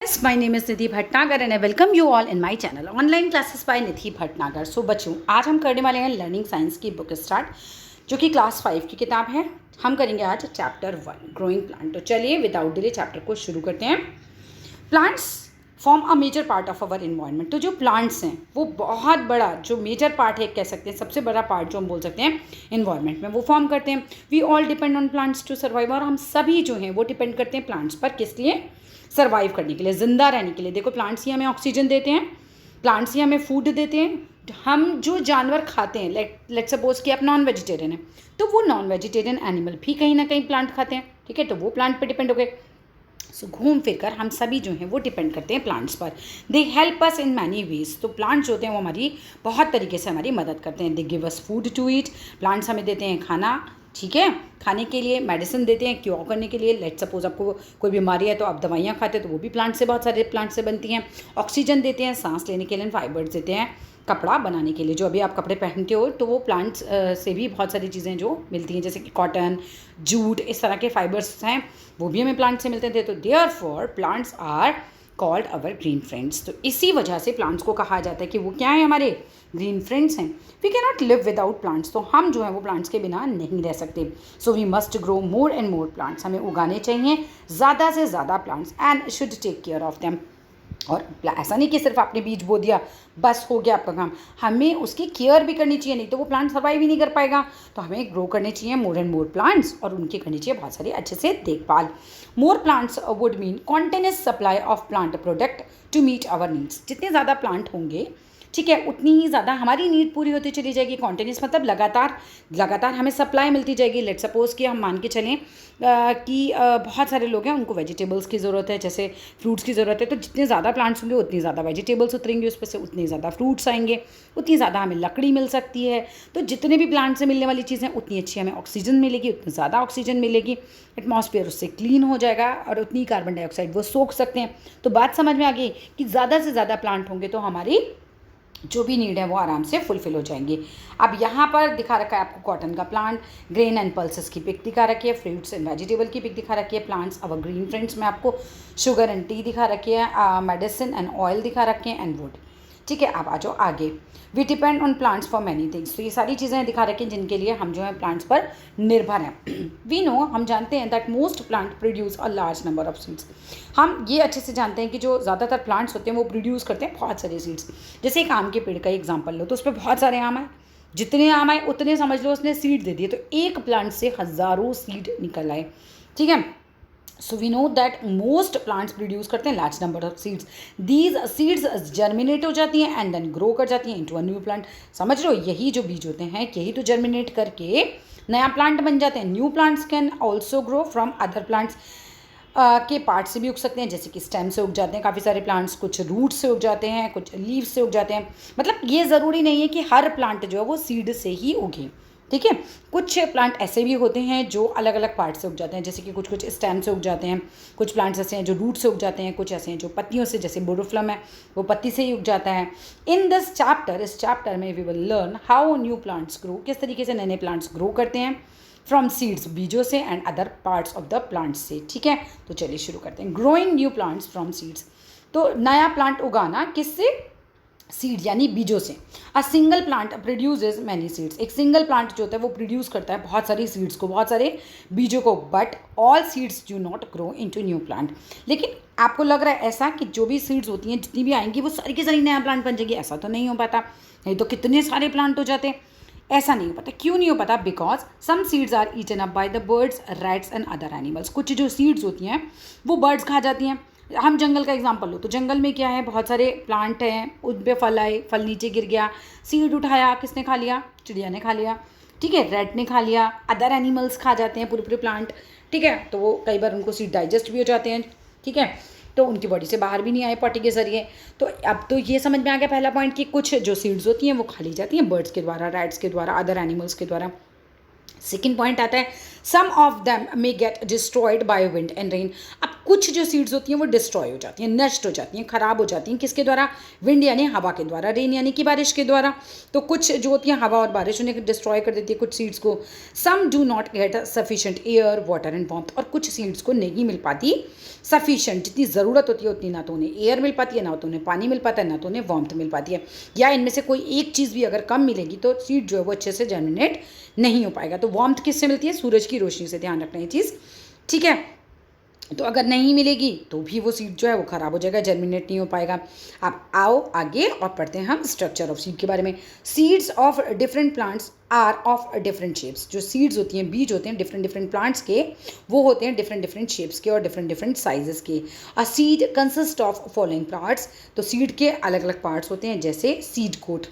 Yes, my name is Nidhi Bhatnagar and I welcome you all in my channel Online Classes by Nidhi Bhatnagar। सो बच्चों, आज हम करने वाले हैं learning science की बुक स्टार्ट, जो कि क्लास 5 की किताब है। हम करेंगे आज चैप्टर 1 ग्रोइंग प्लांट। तो चलिए विदाउट डिले चैप्टर को शुरू करते हैं। Plants form a major part of our environment. तो जो प्लांट्स हैं वो बहुत बड़ा जो मेजर पार्ट है, कह सकते हैं सबसे बड़ा पार्ट जो हम बोल सकते हैं इन्वायरमेंट में, वो फॉर्म करते हैं। We all depend on plants to survive. और हम सभी जो हैं वो डिपेंड करते हैं प्लांट्स पर, किस लिए? सर्वाइव करने के लिए, ज़िंदा रहने के लिए। देखो, प्लांट्स ही हमें ऑक्सीजन देते हैं, प्लांट्स ही हमें फूड देते हैं। हम जो जानवर खाते हैं, लेट सपोज कि आप नॉन वेजिटेरियन है, तो वो नॉन वेजिटेरियन एनिमल भी कहीं ना कहीं प्लांट खाते हैं, ठीक है? तो वो प्लांट पे डिपेंड हो गए। सो घूम फिर कर हम सभी जो हैं वो डिपेंड करते हैं प्लांट्स पर। They help us in many ways. तो प्लांट्स होते हैं वो हमारी बहुत तरीके से हमारी मदद करते हैं। They give us food to eat. Plants हमें देते हैं खाना, ठीक है, खाने के लिए। मेडिसिन देते हैं क्योर करने के लिए। लेट सपोज आपको कोई बीमारी है तो आप दवाइयाँ खाते हैं, तो वो भी प्लांट से, बहुत सारे प्लांट से बनती हैं। ऑक्सीजन देते हैं सांस लेने के लिए। फाइबर्स देते हैं कपड़ा बनाने के लिए। जो अभी आप कपड़े पहनते हो तो वो प्लांट्स से भी बहुत सारी चीज़ें जो मिलती हैं, जैसे कि कॉटन, जूट, इस तरह के फाइबर्स हैं, वो भी हमें प्लांट से मिलते थे। तो therefore plants are called our green friends. तो इसी वजह से प्लांट्स को कहा जाता है कि वो क्या है, हमारे ग्रीन फ्रेंड्स हैं। We can not live without plants. तो हम जो है वो प्लांट्स के बिना नहीं रह सकते। So we must grow more and more plants. हमें उगाने चाहिए ज़्यादा से ज़्यादा plants and should take care of them. और ऐसा नहीं कि सिर्फ आपने बीज बो दिया बस हो गया आपका काम, हमें उसकी केयर भी करनी चाहिए, नहीं तो वो प्लांट सर्वाइव ही नहीं कर पाएगा। तो हमें ग्रो करने चाहिए मोर एंड मोर प्लांट्स, और उनकी करनी चाहिए बहुत सारी अच्छे से देखभाल। More plants would mean continuous supply of plant product to meet our needs. जितने ज़्यादा प्लांट होंगे, ठीक है, उतनी ही ज़्यादा हमारी नीड पूरी होती चली जाएगी। कॉन्टिन्यूस मतलब लगातार हमें सप्लाई मिलती जाएगी। लेट सपोज कि हम मान के चलें कि बहुत सारे लोग हैं, उनको वेजिटेबल्स की ज़रूरत है, जैसे फ्रूट्स की ज़रूरत है। तो जितने ज़्यादा प्लांट्स होंगे उतनी ज़्यादा वेजिटेबल्स उतरेंगे, उस पर से उतने ज़्यादा फ्रूट्स आएंगे, उतनी ज़्यादा हमें लकड़ी मिल सकती है। तो जितने भी प्लांट से मिलने वाली चीज़ें, उतनी अच्छी हमें ऑक्सीजन मिलेगी, उतनी ज़्यादा ऑक्सीजन मिलेगी, एटमॉस्फेयर उससे क्लीन हो जाएगा, और उतनी कार्बन डाइऑक्साइड वो सोख सकते हैं। तो बात समझ में आ गई कि ज़्यादा से ज़्यादा प्लांट होंगे तो हमारी जो भी नीड है वो आराम से फुलफिल हो जाएंगी। अब यहाँ पर दिखा रखा है आपको कॉटन का प्लांट, ग्रेन एंड पल्सेस की पिक दिखा रखी है, फ्रूट्स एंड वेजिटेबल की पिक दिखा रखी है, प्लांट्स अवर ग्रीन फ्रेंड्स में आपको शुगर एंड टी दिखा रखी है, मेडिसिन एंड ऑयल दिखा रखे हैं, एंड वुड, ठीक है। अब आ जाओ आगे। We depend on plants for many things. तो ये सारी चीज़ें दिखा रखी हैं जिनके लिए हम जो है प्लांट्स पर निर्भर हैं। वी नो, हम जानते हैं that most plant produce a large number of seeds. हम ये अच्छे से जानते हैं कि जो ज़्यादातर प्लांट्स होते हैं वो प्रोड्यूस करते हैं बहुत सारे सीड्स। जैसे एक आम के पेड़ का एग्जाम्पल लो, तो उस पर बहुत सारे आम आए, जितने आम आए उतने समझ लो उसने सीड दे दिए। तो एक प्लांट से हज़ारों सीड निकल आए, ठीक है। So we know that most plants produce करते हैं large number of seeds. These seeds germinate हो जाती हैं एंड देन ग्रो कर जाती हैं इनटू अ न्यू प्लांट। समझ लो, यही जो बीज होते हैं यही तो जर्मिनेट करके नया प्लांट बन जाते हैं। New plants can also grow from other plants. के पार्ट से भी उग सकते हैं, जैसे कि स्टेम से उग जाते हैं काफ़ी सारे प्लांट्स, कुछ रूट से उग जाते हैं, कुछ लीव्स से उग जाते हैं। मतलब ये ज़रूरी नहीं है कि हर प्लांट जो है वो सीड से ही उगे, ठीक है। कुछ प्लांट ऐसे भी होते हैं जो अलग अलग पार्ट से उग जाते हैं, जैसे कि कुछ स्टेम से उग जाते हैं, कुछ प्लांट्स ऐसे हैं जो रूट से उग जाते हैं, कुछ ऐसे हैं जो पत्तियों से, जैसे बोरोफ्लम है वो पत्ती से ही उग जाता है। इन दिस चैप्टर, इस चैप्टर में we will learn how new plants grow, किस तरीके से नए नए प्लांट्स ग्रो करते हैं फ्रॉम सीड्स, बीजों से, and other parts of the plants से, ठीक है। तो चलिए शुरू करते हैं। Growing new plants from seeds. तो नया प्लांट उगाना किससे? सीड यानी बीजों से। A single plant produces many seeds. एक सिंगल प्लांट जो होता है वो प्रोड्यूस करता है बहुत सारी सीड्स को, बहुत सारे बीजों को। But all seeds do not grow into new plant. लेकिन आपको लग रहा है ऐसा कि जो भी सीड्स होती हैं जितनी भी आएंगी वो सारी की सारी नया प्लांट बन जाएगी, ऐसा तो नहीं हो पाता। नहीं तो कितने सारे प्लांट हो जाते हैं। ऐसा नहीं हो पाता। क्यों नहीं हो पाता? Because some seeds are eaten up by the birds, rats and other animals. कुछ जो सीड्स होती हैं वो बर्ड्स खा जाती हैं। हम जंगल का एग्जांपल लो, तो जंगल में क्या है, बहुत सारे प्लांट हैं, उन पे फल आए, फल नीचे गिर गया, सीड उठाया, किसने खा लिया? चिड़िया ने खा लिया, ठीक है, रैट ने खा लिया, अदर एनिमल्स खा जाते हैं पूरे पूरे प्लांट, ठीक है। तो वो कई बार उनको सीड डाइजेस्ट भी हो जाते हैं, ठीक है, तो उनकी बॉडी से बाहर भी नहीं आए पॉटी के जरिए। तो अब तो ये समझ में आ गया पहला पॉइंट कि कुछ जो सीड्स होती हैं वो खा ली जाती हैं बर्ड्स के द्वारा, रैट्स के द्वारा, अदर एनिमल्स के द्वारा। सेकेंड पॉइंट आता है some of them may get destroyed by wind and rain. अब कुछ जो सीड्स होती हैं वो डिस्ट्रॉय हो जाती हैं, नष्ट हो जाती हैं, खराब हो जाती हैं, किसके द्वारा? विंड यानी हवा के द्वारा, रेन यानी कि बारिश के द्वारा। तो कुछ जो होती हैं हवा और बारिश उन्हें डिस्ट्रॉय कर देती है कुछ सीड्स को। Some do not get sufficient air water and warmth, और कुछ सीड्स को नहीं मिल पाती सफिशेंट, जितनी ज़रूरत होती है उतनी ना तो उन्हें एयर मिल पाती है, ना तो उन्हें पानी मिल पाता है, ना तो उन्हें वार्मथ मिल पाती है, या इनमें से कोई एक चीज़ भी अगर कम मिलेगी तो सीड जो है वो अच्छे से जर्मिनेट नहीं हो पाएगा। तो वार्मथ किससे मिलती है? सूरज की रोशनी से, ध्यान रखना ये चीज़, ठीक है। तो अगर नहीं मिलेगी तो भी वो सीड जो है वो ख़राब हो जाएगा, जर्मिनेट नहीं हो पाएगा। अब आओ आगे और पढ़ते हैं हम स्ट्रक्चर ऑफ सीड के बारे में। Seeds of different plants are of different shapes. जो सीड्स होती हैं, बीज होते हैं डिफरेंट डिफरेंट प्लांट्स के, वो होते हैं डिफरेंट डिफरेंट शेप्स के और डिफरेंट डिफरेंट साइजेस के। A seed consist of following parts. तो सीड के अलग अलग पार्ट्स होते हैं, जैसे seed coat.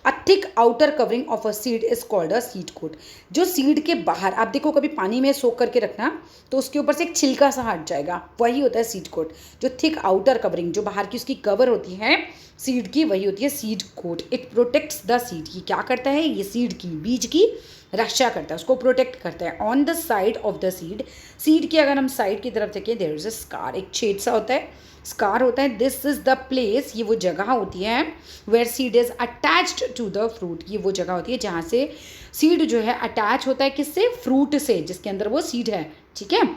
A thick outer covering of a seed is called a seed coat. जो सीड के बाहर, आप देखो कभी पानी में सोख करके रखना तो उसके ऊपर से एक छिलका सा हट जाएगा, वही होता है सीड कोट। जो थिक आउटर कवरिंग, जो बाहर की उसकी कवर होती है सीड की, वही होती है seed coat. It protects the seed की, क्या करता है ये? सीड की, बीज की रक्षा करता है, उसको प्रोटेक्ट करता है। On the side of the seed, seed की अगर हम साइड की तरफ देखें, देयर इज अ स्कार, एक छेद सा होता है, स्कार होता है। दिस इज द प्लेस, ये वो जगह होती है, where seed is attached to the fruit. ये वो जगह होती है जहाँ से सीड जो है अटैच होता है, किससे? फ्रूट से, जिसके अंदर वो सीड है, ठीक है।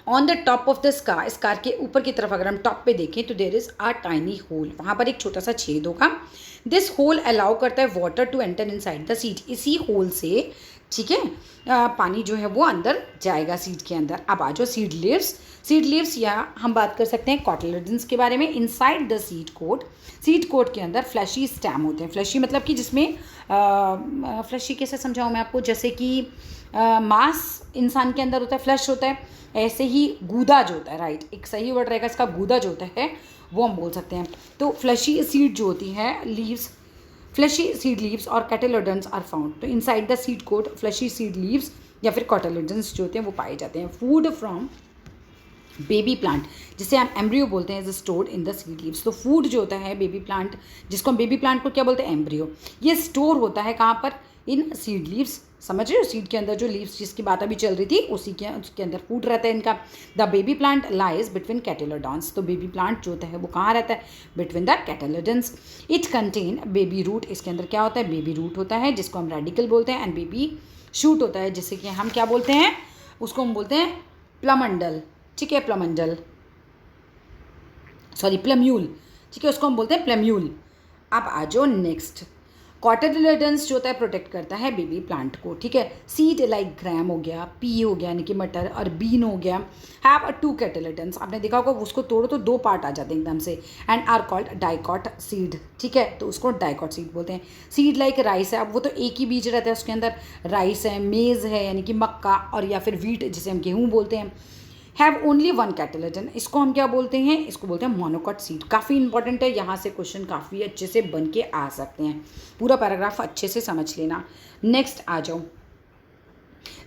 On the top of the scar, scar के ऊपर की तरफ अगर हम टॉप पे देखें तो there is a tiny hole, वहाँ पर एक छोटा सा छेद होगा। दिस होल अलाउ करता है water to enter inside the seed. इसी होल से, ठीक है, पानी जो है वो अंदर जाएगा सीड के अंदर। अब आ जाओ सीड लीव्स। सीड लीव्स, या हम बात कर सकते हैं कॉटिलेडन्स के बारे में। Inside the seed coat, seed coat के अंदर फ्लैशी स्टैम होते हैं। फ्लैशी मतलब कि जिसमें फ्लैशी कैसे समझाऊँ मैं आपको, जैसे कि मांस इंसान के अंदर होता है, फ्लैश होता है, ऐसे ही गूदा जो होता है, राइट, एक सही वर्ड रहेगा इसका, गूदा जो होता है वो हम बोल सकते हैं। तो फ्लैशी सीड जो होती है, लीव्स, फ्लैशी सीड लीव्स और कैटेलोडन्स आर फाउंड। तो inside the seed coat fleshy seed leaves या फिर कैटेलोडन्स जो होते हैं वो पाए जाते हैं। फूड फ्रॉम बेबी प्लांट, जिसे हम एम्ब्रियो बोलते हैं, is stored in the seed leaves. तो फूड जो होता है बेबी प्लांट, जिसको हम बेबी प्लांट को क्या बोलते हैं? एम्ब्रियो। ये स्टोर होता है कहाँ पर? इन सीड लीव्स। समझ रहे हो? सीड के अंदर जो लीव्स जिसकी बात अभी चल रही थी उसके अंदर फूड रहता है इनका। The baby plant lies between cotyledons. तो बेबी प्लांट जो होता है वो कहाँ रहता है? Between the cotyledons. It contain baby root. इसके अंदर क्या होता है? बेबी रूट होता है, जिसको हम रेडिकल बोलते हैं, एंड बेबी शूट होता है, जिससे कि हम क्या बोलते हैं? उसको हम बोलते हैं प्लमंडल, ठीक है, प्लमंडल, सॉरी प्लम्यूल, ठीक है, उसको हम बोलते हैं प्लम्यूल। अब आ जाओ नेक्स्ट। कॉटिलेडन्स जो होता है प्रोटेक्ट करता है बेबी प्लांट को, ठीक है। सीड लाइक ग्राम हो गया, पी हो गया यानी कि मटर, और बीन हो गया, हैव 2 कैटिलेडन्स। आपने देखा होगा उसको तोड़ो तो 2 पार्ट आ जाते हैं एकदम से, and are called dicot seed, ठीक है, तो उसको डाइकॉट सीड बोलते हैं। सीड लाइक राइस है, अब वो तो एक ही बीज रहता है उसके अंदर, राइस है, मेज़ है यानी कि मक्का, और या फिर वीट जिसे हम गेहूँ बोलते हैं। हैव ओनली 1 कैटेलेडन, इसको हम क्या बोलते हैं? इसको बोलते हैं मोनोकॉट सीड। काफ़ी इंपॉर्टेंट है, यहाँ से क्वेश्चन काफ़ी अच्छे से बन के आ सकते हैं। पूरा पैराग्राफ अच्छे से समझ लेना। नेक्स्ट आ जाओ,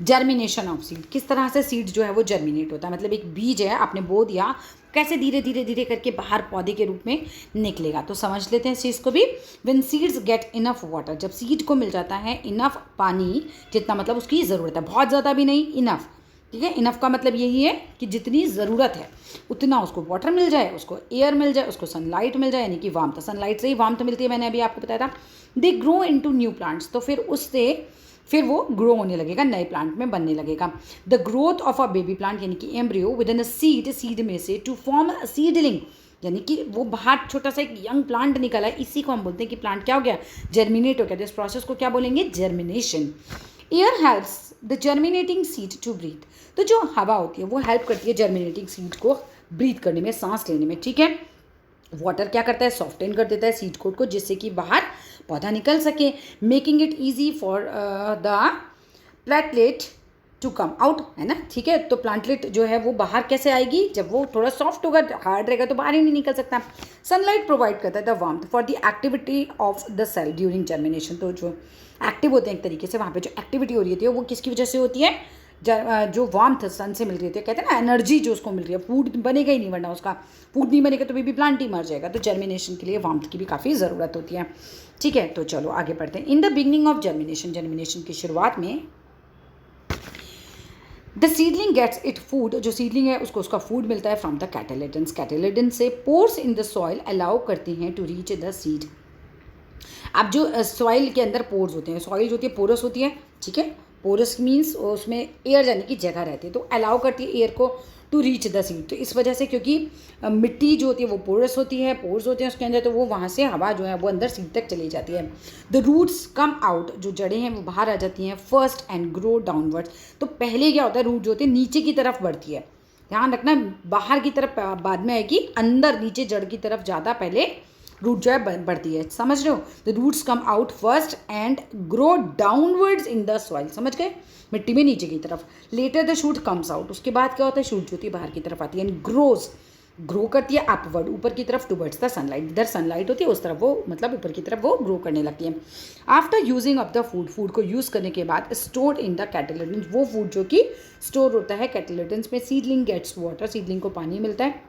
जर्मिनेशन ऑफ सीड। किस तरह से सीड जो है वो जर्मिनेट होता है, मतलब एक बीज है आपने बो दिया, कैसे धीरे धीरे धीरे करके बाहर पौधे के रूप में निकलेगा। तो समझ लेते हैं इस चीज़ को भी। When seeds get enough water, जब सीड को मिल जाता है इनफ पानी, जितना मतलब उसकी ज़रूरत है, बहुत ज़्यादा भी नहीं, इनफ, ठीक है। इनफ का मतलब यही है कि जितनी ज़रूरत है उतना उसको वाटर मिल जाए, उसको एयर मिल जाए, उसको सनलाइट मिल जाए, यानी कि वार्मथ। सनलाइट से ही वार्मथ मिलती है, मैंने अभी आपको बताया था। They grow into new plants, तो फिर उससे फिर वो ग्रो होने लगेगा, नए प्लांट में बनने लगेगा। The growth of a baby plant यानी कि embryo with in a seed, seed में से टू फॉर्म अ सीडलिंग, यानी कि वो बाहर छोटा सा एक यंग प्लांट निकला है, इसी को हम बोलते हैं कि प्लांट क्या हो गया? जर्मिनेट हो गया। तो इस प्रोसेस को क्या बोलेंगे? Germination. Air helps the germinating seed to breathe, तो जो हवा होती है वो हेल्प करती है जर्मिनेटिंग सीड को ब्रीथ करने में, सांस लेने में, ठीक है। वाटर क्या करता है? सॉफ्टेन कर देता है सीड कोट को, जिससे कि बाहर पौधा निकल सके, making it easy for the platelet to come out, है ना, ठीक है। तो प्लांटलेट जो है वो बाहर कैसे आएगी? जब वो थोड़ा सॉफ्ट होगा, हार्ड रहेगा तो बाहर ही नहीं निकल सकता। सनलाइट प्रोवाइड करता है the warmth for the activity of the cell during germination. तो जो एक्टिव होते हैं एक तरीके से, वहाँ पे जो एक्टिविटी हो रही है वो किसकी वजह से होती है? जो वार्मथ सन से मिल रही है, कहते हैं ना एनर्जी जो उसको मिल रही है। फूड बनेगा ही नहीं, वरना उसका फूड नहीं बनेगा तो बेबी प्लांट ही मर जाएगा। तो जर्मिनेशन के लिए वार्मथ की भी काफ़ी ज़रूरत होती है, ठीक है। तो चलो आगे बढ़ते हैं। In the beginning of germination, germination की शुरुआत में the seedling gets it food, जो सीडलिंग है उसको उसका फूड मिलता है फ्रॉम द कैटेलिडेंस, कैटेलिडेंस से pores in the soil allow करते हैं टू रीच द सीड। अब जो सॉइल के अंदर पोर्स होते हैं, सॉइल जो होती है पोरस होती है, ठीक है, पोरस मीन्स उसमें एयर जाने की जगह रहती है, तो अलाउ करती है एयर को टू रीच द सीड। तो इस वजह से क्योंकि मिट्टी जो होती है वो पोरस होती है, पोर्स होते हैं उसके अंदर, तो वो वहाँ से हवा जो है वो अंदर सीड तक चली जाती है। द रूट्स कम आउट, जो जड़ें हैं वो बाहर आ जाती हैं फर्स्ट एंड ग्रो डाउनवर्ड्स। तो पहले क्या होता है, रूट जो होती है नीचे की तरफ बढ़ती है, ध्यान रखना, बाहर की तरफ बाद में आएगी, अंदर नीचे जड़ की तरफ ज़्यादा पहले रूट जो है बढ़ती है, समझ रहे हो। The roots come out first and grow downwards in the soil, समझ गए, मिट्टी में नीचे की तरफ। Later the shoot comes out, उसके बाद क्या होता है, शूट जो होती है बाहर की तरफ आती है, एंड ग्रोज, ग्रो करती है अपवर्ड, ऊपर की तरफ, टुवर्ड्स द सनलाइट, इधर सनलाइट होती है उस तरफ वो, मतलब ऊपर की तरफ वो ग्रो करने लगती है। After using of the food, food को यूज़ करने के बाद स्टोर्ड इन द कैटेलिडेंस, वो फूड जो कि स्टोर होता है कैटेलिडेंस में, सीडलिंग गेट्स वाटर, सीडलिंग को पानी मिलता है,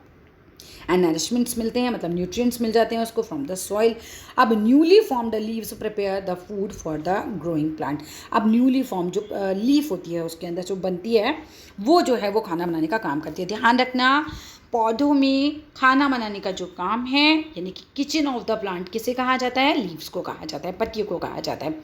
एंड नरिशमेंट्स मिलते हैं, मतलब न्यूट्रिएंट्स मिल जाते हैं उसको फ्रॉम द सॉइल। अब newly formed leaves prepare the food for the growing plant. अब न्यूली फॉर्म जो लीफ होती है उसके अंदर जो बनती है वो जो है वो खाना बनाने का काम करती है। ध्यान रखना, पौधों में खाना बनाने का जो काम है, यानी कि किचन ऑफ द प्लांट किसे कहा जाता है, लीव्स को कहा जाता है, पत्तियों को कहा जाता है।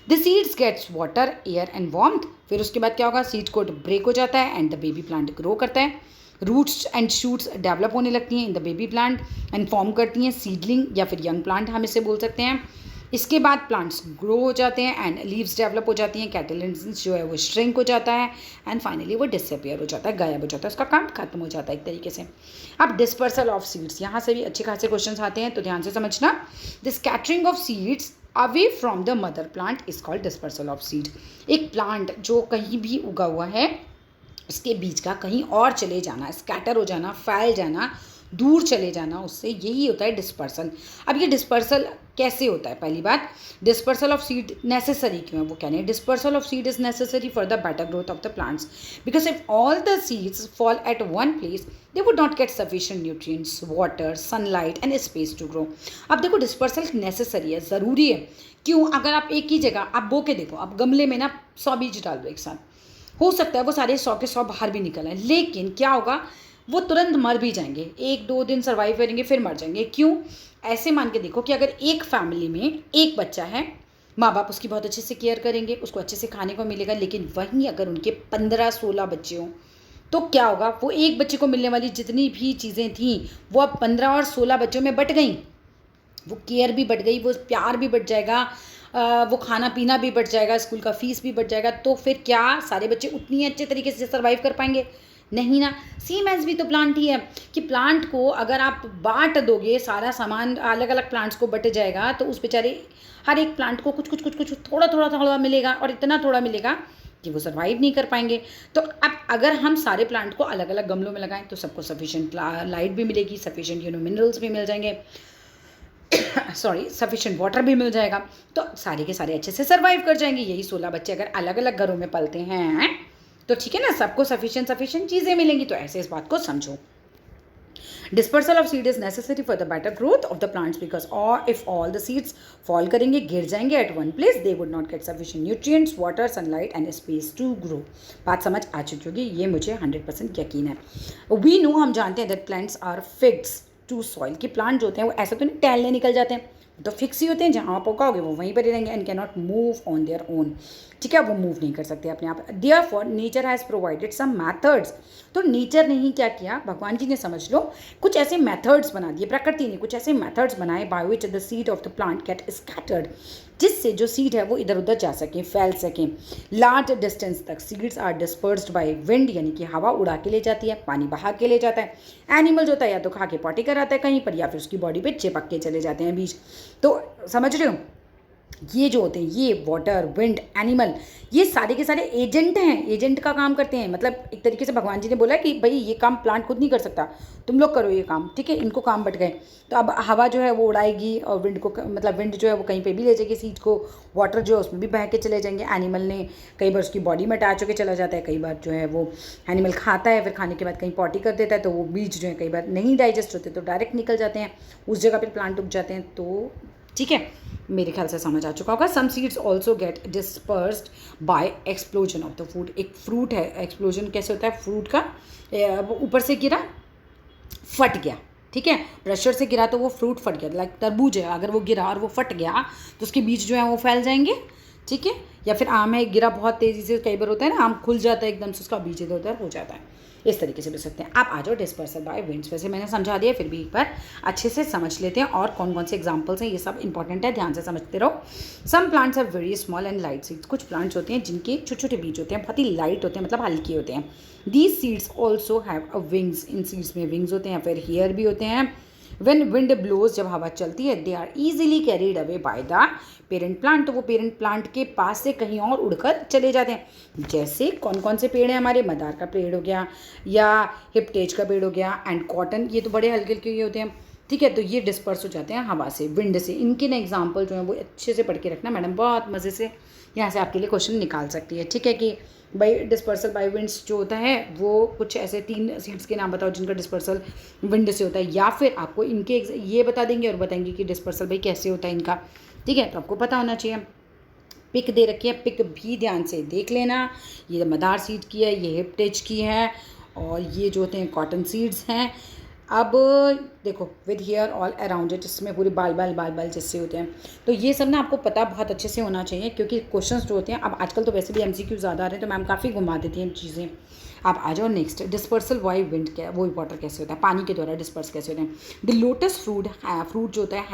The seeds gets water, air and warmth, फिर उसके बाद क्या होगा, सीड्स को ब्रेक हो जाता है and the baby plant grow करता है। रूट्स एंड शूट्स डेवलप होने लगती हैं in the baby plant and form करती हैं सीडलिंग या फिर यंग प्लांट हम इसे बोल सकते हैं। इसके बाद प्लांट्स ग्रो हो जाते हैं एंड लीव्स डेवलप हो जाती हैं, कैटेलिडेंस जो है वो श्रिंक हो जाता है एंड फाइनली वो डिसअपियर हो जाता है, गायब हो जाता है, उसका काम खत्म हो जाता है एक तरीके से। अब डिस्पर्सल ऑफ सीड्स, यहाँ से भी अच्छे खासे क्वेश्चन आते हैं, तो ध्यान से समझना। The scattering of seeds away from the mother plant is called dispersal of seed. एक प्लांट जो कहीं भी उगा हुआ है उसके बीज का कहीं और चले जाना, स्कैटर हो जाना, फैल जाना, दूर चले जाना, उससे यही होता है डिस्पर्सल। अब ये डिस्पर्सल कैसे होता है, पहली बात, डिस्पर्सल ऑफ सीड नेसेसरी क्यों है, वो कह रहे हैं dispersal of seed is necessary for the better growth of the plants, because if all the seeds fall at one place they would not get sufficient nutrients, water, sunlight and space to grow. अब देखो dispersal necessary है, ज़रूरी है, क्यों, अगर आप एक ही जगह आप बो के देखो, आप गमले में ना 100 बीज डाल दो एक साथ, हो सकता है वो सारे 100 के 100 बाहर भी निकल आए, लेकिन क्या होगा, वो तुरंत मर भी जाएंगे, 1-2 दिन सर्वाइव करेंगे फिर मर जाएंगे। क्यों, ऐसे मान के देखो कि अगर एक फैमिली में एक बच्चा है, माँ बाप उसकी बहुत अच्छे से केयर करेंगे, उसको अच्छे से खाने को मिलेगा, लेकिन वहीं अगर उनके 15-16 बच्चे हों तो क्या होगा, वो एक बच्चे को मिलने वाली जितनी भी चीज़ें थीं वो अब 15 और 16 बच्चों में बट गई, वो केयर भी बढ़ गई, वो प्यार भी बढ़ जाएगा, वो खाना पीना भी बढ़ जाएगा, स्कूल का फीस भी बढ़ जाएगा, तो फिर क्या सारे बच्चे उतनी अच्छे तरीके से सर्वाइव कर पाएंगे, नहीं ना। सेम एज भी तो प्लांट ही है कि प्लांट को अगर आप बांट दोगे, सारा सामान अलग अलग प्लांट्स को बट जाएगा, तो उस बेचारे हर एक प्लांट को कुछ कुछ कुछ कुछ थोड़ा थोड़ा थोड़ा मिलेगा, और इतना थोड़ा मिलेगा कि वो सर्वाइव नहीं कर पाएंगे। तो अब अगर हम सारे प्लांट को अलग अलग गमलों में लगाएं तो सबको सफिशिएंट लाइट भी मिलेगी, सफिशिएंट मिनरल्स भी मिल जाएंगे, सॉरी सफिशिएंट वाटर भी मिल जाएगा, तो सारे के सारे अच्छे से सर्वाइव कर जाएंगे। यही 16 बच्चे अगर अलग अलग घरों में पलते हैं तो ठीक है ना, सबको सफिशिएंट चीज़ें मिलेंगी, तो ऐसे इस बात को समझो। Dispersal of seed is necessary for the better growth of the plants, because और if all the seeds fall करेंगे, गिर जाएंगे at one place, they would not get sufficient nutrients, water, sunlight and space to grow. बात समझ आ चुकी होगी, ये मुझे 100% यकीन है। वी नो, हम जानते हैं that plants are fixed to soil, कि प्लांट जो होते हैं वो ऐसा तो नहीं टहलने निकल जाते हैं, तो फिक्स ही होते हैं, जहाँ आप उगाओगे वो वहीं पर ही रहेंगे, and can not move on their own, ठीक है, वो मूव नहीं कर सकते अपने आप। Therefore nature has provided some methods, तो नेचर ने ही क्या किया, भगवान जी ने समझ लो कुछ ऐसे मेथड्स बना दिए, प्रकृति ने कुछ ऐसे मेथड्स बनाए by which the seed of the plant get scattered, जिससे जो सीड है वो इधर उधर जा सकें, फैल सकें लार्ज डिस्टेंस तक। Seeds are dispersed by wind, यानी कि हवा उड़ा के ले जाती है, पानी बहा के ले जाता है। एनिमल जो होता है या तो खा के पॉटी कराता है कहीं पर, या फिर उसकी बॉडी पे चिपक के चले जाते हैं बीज। तो समझ रहे हो, ये जो होते हैं, ये वाटर, विंड, एनिमल, ये सारे के सारे एजेंट हैं, एजेंट का काम करते हैं। मतलब एक तरीके से भगवान जी ने बोला कि भाई ये काम प्लांट खुद नहीं कर सकता, तुम लोग करो ये काम, ठीक है, इनको काम बट गए। तो अब हवा जो है वो उड़ाएगी, और विंड को, मतलब विंड जो है वो कहीं पे भी ले जाएगी सीड को, वाटर जो है उसमें भी बह के चले जाएंगे। एनिमल ने कई बार उसकी बॉडी में अटैच होकर चला जाता है, कई बार जो है वो एनिमल खाता है, फिर खाने के बाद कहीं पॉटी कर देता है, तो वो बीज जो है कई बार नहीं डाइजेस्ट होते तो डायरेक्ट निकल जाते हैं, उस जगह पर प्लांट उग जाते हैं। तो ठीक है, मेरे ख्याल से समझ आ चुका होगा। Some seeds also get dispersed by explosion of the fruit. एक फ्रूट है, एक्सप्लोजन कैसे होता है फ्रूट का, वो ऊपर से गिरा, फट गया, ठीक है, प्रेशर से गिरा तो वो फ्रूट फट गया। लाइक तरबूज है, अगर वो गिरा और वो फट गया तो उसके बीज जो है वो फैल जाएंगे, ठीक है। या फिर आम है, गिरा बहुत तेज़ी से, कई बार होता है ना आम खुल जाता है एकदम से, उसका बीज इधर उधर हो जाता है, इस तरीके से भी सकते हैं। आप आ जाओ डिस्पर्सल बाय विंड्स। वैसे मैंने समझा दिया, फिर भी एक बार अच्छे से समझ लेते हैं और कौन कौन से एग्जांपल्स हैं, ये सब इंपॉर्टेंट है, ध्यान से समझते रहो। Some plants are very small and light seeds. कुछ प्लांट्स होते हैं जिनके छोटे छोटे बीज होते हैं, बहुत ही लाइट होते हैं, मतलब हल्के होते हैं। These seeds also have a wings. In seeds में विंग्स होते हैं, फिर हेयर भी होते हैं। When wind blows, जब हवा चलती है, they are easily carried away by the parent plant. तो वो पेरेंट प्लांट के पास से कहीं और उड़कर चले जाते हैं। जैसे कौन कौन से पेड़ हैं हमारे, मदार का पेड़ हो गया या हिप्टेज का पेड़ हो गया एंड कॉटन, ये तो बड़े हल्के हल्के होते हैं, ठीक है। तो ये डिस्पर्स हो जाते हैं हवा से, विंड से। इनके ना एग्जाम्पल जो है वो अच्छे से पढ़ के रखना, मैडम बहुत मज़े से यहाँ से आपके लिए क्वेश्चन निकाल सकती है, ठीक है। कि भाई डिस्पर्सल बाय विंड्स जो होता है वो कुछ ऐसे 3 सीड्स के नाम बताओ जिनका डिस्पर्सल विंड से होता है, या फिर आपको इनके ये बता देंगे और बताएंगे कि डिस्पर्सल भाई कैसे होता है इनका, ठीक है। तो आपको पता होना चाहिए। पिक दे रखी है, पिक भी ध्यान से देख लेना। ये मदार सीड की है, ये हिप्टेज की है, और ये जो होते हैं कॉटन सीड्स हैं। अब देखो with hair all around it, इसमें पूरे बाल बाल बाल बाल जैसे होते हैं। तो ये सब ना आपको पता बहुत अच्छे से होना चाहिए, क्योंकि क्वेश्चंस जो होते हैं, अब आजकल तो वैसे भी एमसीक्यू ज़्यादा आ रहे हैं, तो मैम काफ़ी घुमा देती हैं चीज़ें। आप आ जाओ नेक्स्ट, डिस्पर्सल बाय विंड क्या, वो वाटर कैसे होता है, पानी के द्वारा डिस्पर्स कैसे होते हैं। द लोटस फ्रूट जो होता है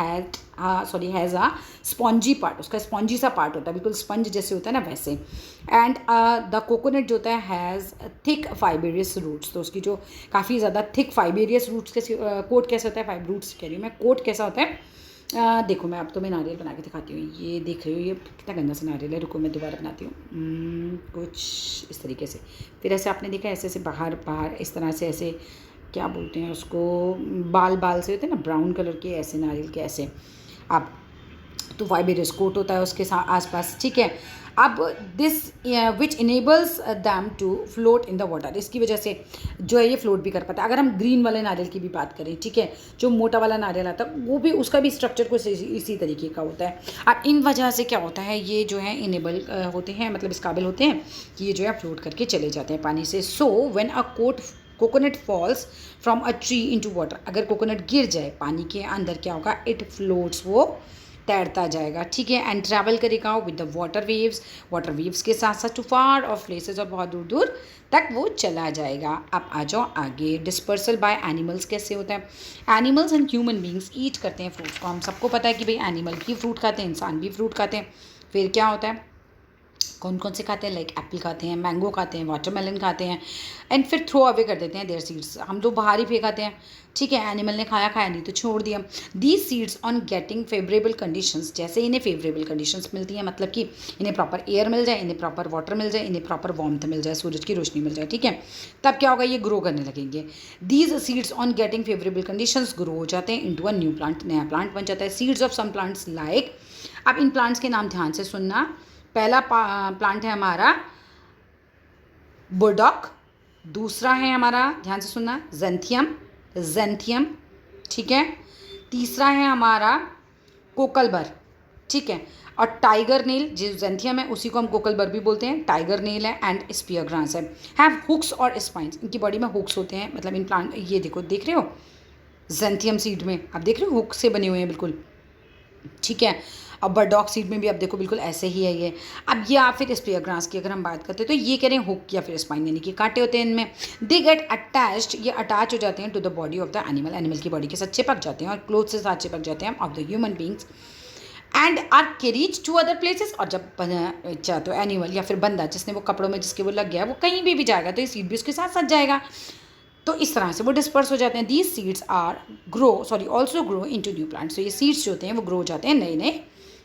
हैज़ अ स्पॉन्जी पार्ट। उसका स्पॉन्जी सा पार्ट होता है, बिल्कुल स्पंज जैसे होता है ना वैसे। एंड द कोकोनट जो होता है हैज़ थिक फाइबेरियस रूट्स। तो उसकी जो काफ़ी ज़्यादा थिक फाइबेरियस रूट्स कैसे, कोट कैसे होता है, रूट्स कह रही हूँ मैं, कोट कैसा होता है। देखो मैं अब तो मैं नारियल बना के दिखाती हूँ, ये देख रही हूँ ये कितना गंदा सा नारियल है, रुको मैं दोबारा बनाती हूँ। कुछ इस तरीके से, फिर ऐसे आपने देखा ऐसे ऐसे बाहर बाहर इस तरह से, ऐसे क्या बोलते हैं उसको, बाल बाल से होते हैं ना ब्राउन कलर के, ऐसे नारियल के ऐसे। अब तो फाइबेरियस कोट होता है उसके आसपास, ठीक है। अब this which enables them to float in the water, इसकी वजह से जो है ये फ्लोट भी कर पाता है। अगर हम ग्रीन वाले नारियल की भी बात करें, ठीक है, जो मोटा वाला नारियल आता है वो भी, उसका भी स्ट्रक्चर कुछ इसी तरीके का होता है। अब इन वजह से क्या होता है, ये जो है इनेबल होते हैं, मतलब इस काबिल होते हैं कि ये जो है फ्लोट करके चले जाते हैं पानी से। So when a coconut falls from a tree into water, अगर कोकोनट गिर जाए पानी के अंदर, क्या होगा, इट फ्लोट्स, वो तैरता जाएगा, ठीक है। एंड ट्रैवल करेगा विद द वाटर वेव्स के साथ साथ टू फार ऑफ प्लेसेस, और बहुत दूर दूर तक वो चला जाएगा। अब आ जाओ आगे, डिस्पर्सल बाय एनिमल्स कैसे होता है। एनिमल्स एंड ह्यूमन बींग्स ईट करते हैं फ्रूट्स को। हम सबको पता है कि भाई एनिमल भी फ्रूट खाते हैं, इंसान भी फ्रूट खाते हैं। फिर क्या होता है, कौन कौन से खाते हैं, लाइक एप्पल खाते हैं, मैंगो खाते हैं, वाटरमेलन खाते हैं, एंड फिर थ्रो अवे कर देते हैं देयर सीड्स, हम तो बाहर ही फेंकाते हैं, ठीक है। एनिमल ने खाया नहीं तो छोड़ दिया। These seeds on getting favourable conditions, जैसे इन्हें फेवरेबल कंडीशंस मिलती हैं, मतलब कि इन्हें प्रॉपर एयर मिल जाए, इन्हें प्रॉपर वाटर मिल जाए, इन्हें प्रॉपर वार्मथ मिल जाए, सूरज की रोशनी मिल जाए, ठीक है, तब क्या होगा, ये ग्रो करने लगेंगे। These seeds on getting favourable conditions grow हो जाते हैं इनटू अ न्यू प्लांट, नया प्लांट बन जाता है। Seeds of some plants like, अब इन प्लांट्स के नाम ध्यान से सुनना। पहला प्लांट है हमारा बुरडॉक, दूसरा है हमारा, ध्यान से सुनना, जेंथियम, ठीक है। तीसरा है हमारा कोकलबर, ठीक है। और टाइगर नील, जो जेंथियम है उसी को हम कोकलबर भी बोलते हैं, टाइगर नील है, एंड स्पीयर ग्रास है। हैव हुक्स और स्पाइंस, इनकी बॉडी में हुक्स होते हैं, मतलब इन प्लांट, ये देखो देख रहे हो जेंथियम सीड में, आप देख रहे हो हुक से बने हुए हैं बिल्कुल, ठीक है। अब बर्डॉक सीड में भी आप देखो बिल्कुल ऐसे ही है ये। अब ये आप फिर स्पीयर ग्रास की अगर हम बात करते हैं तो ये कह रहे हैं हुक या फिर स्पाइन, यानी कि कांटे होते हैं इनमें। दे गेट अटैच्ड, ये अटैच हो जाते हैं to the body of the animal, animal की बॉडी के साथ चिपक जाते हैं, और क्लोथ से साथ चिपक जाते हैं of the human beings, and are carried to other places. और जब चाहे तो एनिमल या फिर बंदा जिसने वो कपड़ों में जिसके वो लग गया, वो कहीं भी जाएगा तो ये सीड भी उसके साथ साथ जाएगा, तो इस तरह से वो डिस्पर्स हो जाते हैं। These seeds are also grow into new plants, तो ये सीड्स जो होते हैं वो ग्रो हो जाते हैं नए नए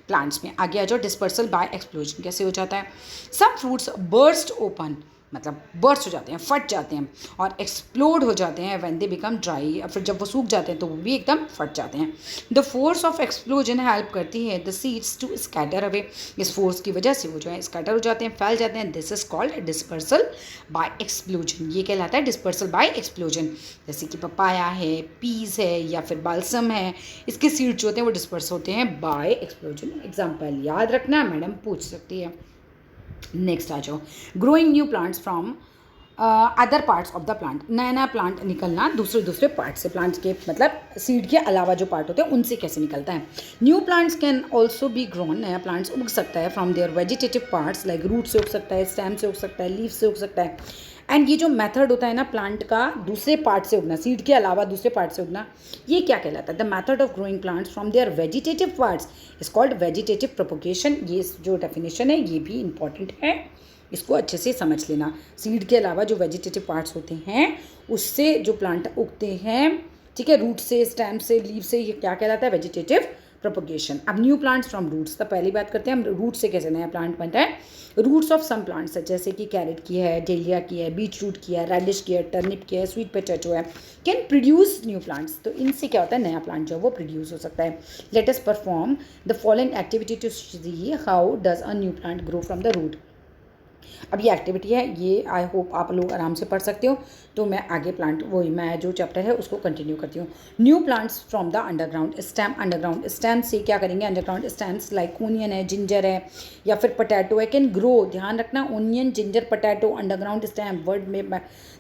प्लांट्स में। आगे आ जाओ, डिस्पर्सल बाय एक्सप्लोजन कैसे हो जाता है। सम फ्रूट्स बर्स्ट ओपन मतलब बर्स्ट हो जाते हैं, फट जाते हैं, और एक्सप्लोड हो जाते हैं व्हेन दे बिकम ड्राई, और फिर जब वो सूख जाते हैं तो वो भी एकदम फट जाते हैं। The force of explosion help करती है the seeds to scatter away, इस फोर्स की वजह से वो जो है स्कैटर हो जाते हैं, फैल जाते हैं। This is called dispersal by explosion, ये कहलाता है डिस्पर्सल बाय एक्सप्लोजन। जैसे कि पपाया है, पीस है, या फिर बाल्सम है, इसके सीड्स जो होते हैं वो डिस्पर्स होते हैं बाय एक्सप्लोजन। एग्जाम्पल याद रखना, मैडम पूछ सकती है। नेक्स्ट आ जाओ, growing new plants from other parts of the plant, नया नया प्लांट निकलना दूसरे पार्ट से, प्लांट के मतलब सीड के अलावा जो पार्ट होते हैं उनसे कैसे निकलता है। New plants can also be grown, नया प्लांट्स उग सकता है from their vegetative parts, like root से उग सकता है, स्टेम से उग सकता है, लीफ से उग सकता है। एंड ये जो मेथड होता है ना प्लांट का दूसरे पार्ट से उगना, सीड के अलावा दूसरे पार्ट से उगना, ये क्या कहलाता है? The method of growing plants from their vegetative parts is called vegetative propagation. ये जो डेफिनेशन है ये भी इंपॉर्टेंट है, इसको अच्छे से समझ लेना। सीड के अलावा जो वेजिटेटिव पार्ट्स होते हैं उससे जो प्लांट उगते हैं, ठीक है, रूट से, स्टेम से, लीव से, ये क्या कहलाता है? Vegetative propagation. अब न्यू प्लांट्स फ्रॉम रूट्स, तो पहली बात करते हैं हम रूट से कैसे नया प्लांट बनता है। रूट्स ऑफ सम प्लांट्स है, जैसे कि कैरेट की है, डेलिया की है, बीट रूट की है, रेडिश की है, टर्निप की है, स्वीट पोटैटो है, कैन प्रोड्यूस न्यू प्लांट्स। तो इनसे क्या होता है? नया प्लांट जो है वो प्रोड्यूस हो सकता है। Let us perform the following activity to see how does a new plant grow from the root. अब ये एक्टिविटी है, ये आई होप आप लोग आराम से पढ़ सकते हो। तो मैं आगे प्लांट वही मैं जो चैप्टर है उसको कंटिन्यू करती हूँ। New plants from the underground stem, underground stem से क्या करेंगे? अंडरग्राउंड स्टेम्स लाइक ओनियन है, जिंजर है, या फिर पोटैटो है, कैन ग्रो। ध्यान रखना, onion, ginger, potato, underground stem, word में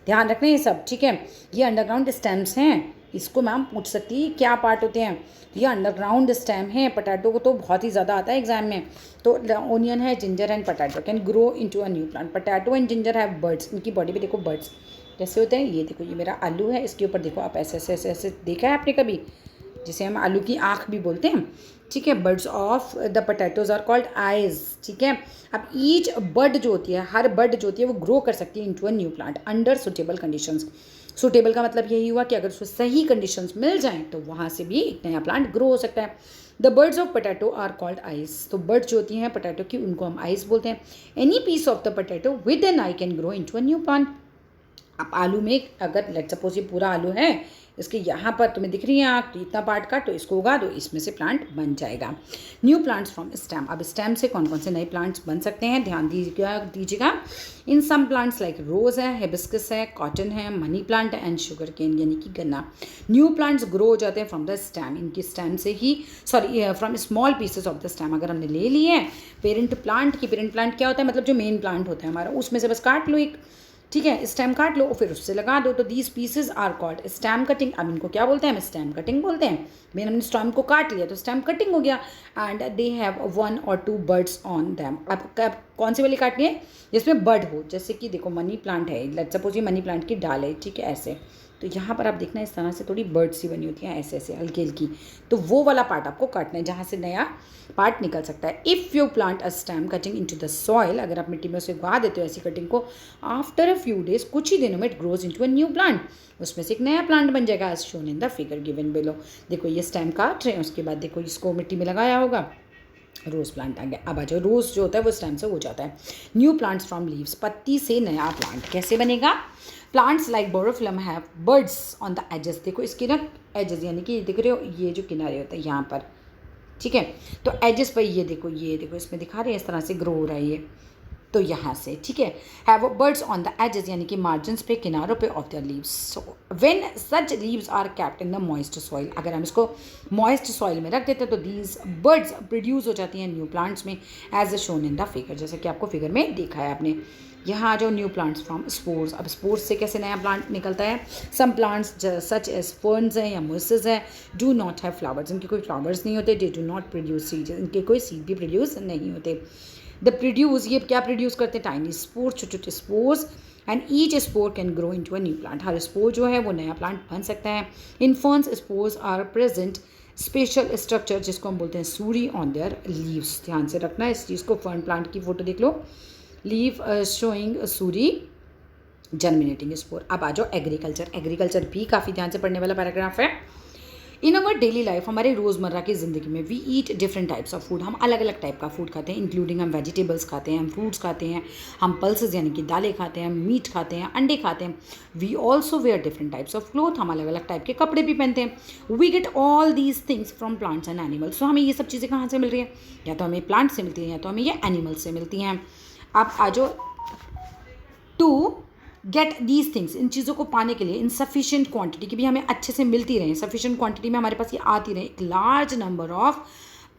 ध्यान रखना ये सब, ठीक है। ये अंडरग्राउंड स्टेम्स हैं, इसको मैम पूछ सकती है क्या पार्ट होते हैं। ये अंडरग्राउंड स्टेम है, पोटैटो को तो बहुत ही ज़्यादा आता है एग्जाम में। तो ओनियन है, ginger and potato can grow into a new plant. Potato and ginger have birds, इनकी बॉडी पे देखो बर्ड्स कैसे होते हैं। ये देखो, ये मेरा आलू है, इसके ऊपर देखो आप ऐसे ऐसे ऐसे ऐसे देखा है आपने कभी, जिसे हम आलू की आँख भी बोलते हैं, ठीक है। Buds of the potatoes are called eyes, ठीक है। अब ईच बर्ड जो होती है, हर बर्ड जो होती है वो ग्रो कर सकती है into a new plant under suitable conditions. Suitable का मतलब यही हुआ कि अगर उसको सही कंडीशंस मिल जाएं तो वहाँ से भी एक नया प्लांट ग्रो हो सकता है। The buds of potato are called eyes, तो बर्ड्स जो होती हैं पोटैटो की उनको हम आइस बोलते हैं। Any piece of the potato with an eye can grow into a new plant. अब आलू में अगर लेट सपोज ये पूरा आलू है, इसके यहाँ पर तुम्हें दिख रही है आँख, तो इतना पार्ट का तो इसको उगा दो, इसमें से प्लांट बन जाएगा। न्यू प्लांट्स फ्रॉम स्टेम, अब स्टेम से कौन कौन से नए प्लांट्स बन सकते हैं ध्यान दीजिएगा। इन सम प्लांट्स लाइक रोज़ है, हिबिस्कस है, कॉटन है, money plant and sugarcane यानी कि गन्ना। न्यू प्लांट्स ग्रो हो जाते हैं फ्रॉम द स्टेम, इनकी स्टेम से ही, sorry from small pieces of the stem. अगर हमने ले लिए हैं पेरेंट प्लांट की, पेरेंट प्लांट क्या होता है? मतलब जो मेन प्लांट होता है हमारा, उसमें से बस काट लो एक, ठीक है, स्टेम काट लो फिर उससे लगा दो। तो these pieces are called stem cutting. अब इनको क्या बोलते हैं? हम स्टेम कटिंग बोलते हैं। मैंने हमने स्टेम को काट लिया तो स्टेम कटिंग हो गया। And they have 1 or 2 birds on them. अब कौन सी वाली काटनी है? जिसमें बर्ड हो, जैसे कि देखो मनी प्लांट है, लेट्स सपोज ये मनी प्लांट की डाल है, ठीक है, ऐसे। तो यहाँ पर आप देखना इस तरह से थोड़ी बर्ड सी बनी होती हैं ऐसे ऐसे हल्की हल्की, तो वो वाला पार्ट आपको काटना है जहाँ से नया पार्ट निकल सकता है। If you plant a stem cutting into the soil, अगर आप मिट्टी में उसे उगा देते हो ऐसी कटिंग को, आफ्टर अ फ्यू डेज, कुछ ही दिनों में it grows into a new plant, उसमें से एक नया प्लांट बन जाएगा as shown in the figure given below. देखो ये स्टेम काट रहे हैं, उसके बाद देखो इसको मिट्टी में लगाया होगा, रोज़ प्लांट आ गया। अब आ जाओ, रोज़ जो होता है वो स्टेम से हो जाता है। न्यू प्लांट्स फ्रॉम लीव्स, पत्ती से नया प्लांट कैसे बनेगा? Plants like bryophyllum have birds on the edges, देखो इसके ना एजेस यानी कि देख रहे हो ये जो किनारे होते हैं यहाँ पर, ठीक है, तो एजेस पर ये देखो इसमें दिखा रहे हैं इस तरह से ग्रो हो रहा है ये, तो यहाँ से, ठीक है। Have birds on the edges यानी कि मार्जिन्स पे, किनारों पे of the leaves. So when such leaves are kept in the moist soil, अगर हम इसको मॉइस्ट सॉइल में रख देते हैं तो दीज बर्ड्स प्रोड्यूस हो जाती हैं न्यू प्लांट्स में as a shown in the figure, जैसे कि आपको फिगर में देखा है आपने। यहाँ आ जाओ, न्यू प्लांट्स फ्रॉम स्पोर्स। अब स्पोर्स से कैसे नया प्लांट निकलता है? Some plants such as ferns हैं या मोसेस है, डू नॉट हैव फ्लावर्स, इनके कोई फ्लावर्स नहीं होते, they do not produce seeds, इनके कोई सीड भी प्रोड्यूस नहीं होते। द प्रोड्यूस, ये क्या प्रोड्यूस करते हैं? टाइनी स्पोर्स, छोटे छोटे spores, and each spore can grow into a new plant, हर स्पोर जो है वो नया प्लांट बन सकता है। In ferns spores are present special structure जिसको हम बोलते हैं सूरी ऑन देयर लीव्स। ध्यान से रखना इस चीज़ को, फर्न प्लांट की फोटो देख लो, leaf showing sori germinating spore. अब आ जाओ एग्रीकल्चर, एग्रीकल्चर भी काफ़ी ध्यान से पढ़ने वाला पैराग्राफ है। इन अवर डेली लाइफ, हमारे रोज़मर्रा की ज़िंदगी में we eat different types of food, हम अलग अलग टाइप का फूड खाते हैं, इंक्लूडिंग हम वेजिटेबल्स खाते हैं, हम फ्रूट्स खाते हैं, हम पल्सेस यानी कि दालें खाते हैं, हम मीट खाते हैं, अंडे खाते हैं। We also wear different types of cloth, हम अलग अलग टाइप के कपड़े भी पहनते हैं। We get all these things from plants and animals. तो हमें ये सब चीज़ें कहाँ से मिल रही हैं? या तो हमें प्लांट से मिलती हैं या तो हमें ये एनिमल से मिलती हैं। आप आ जाओ टू गेट दीज थिंग्स, इन चीज़ों को पाने के लिए इन सफिशिएंट क्वांटिटी की भी हमें अच्छे से मिलती रहे, सफिशिएंट क्वांटिटी में हमारे पास ये आती रहे। एक large number of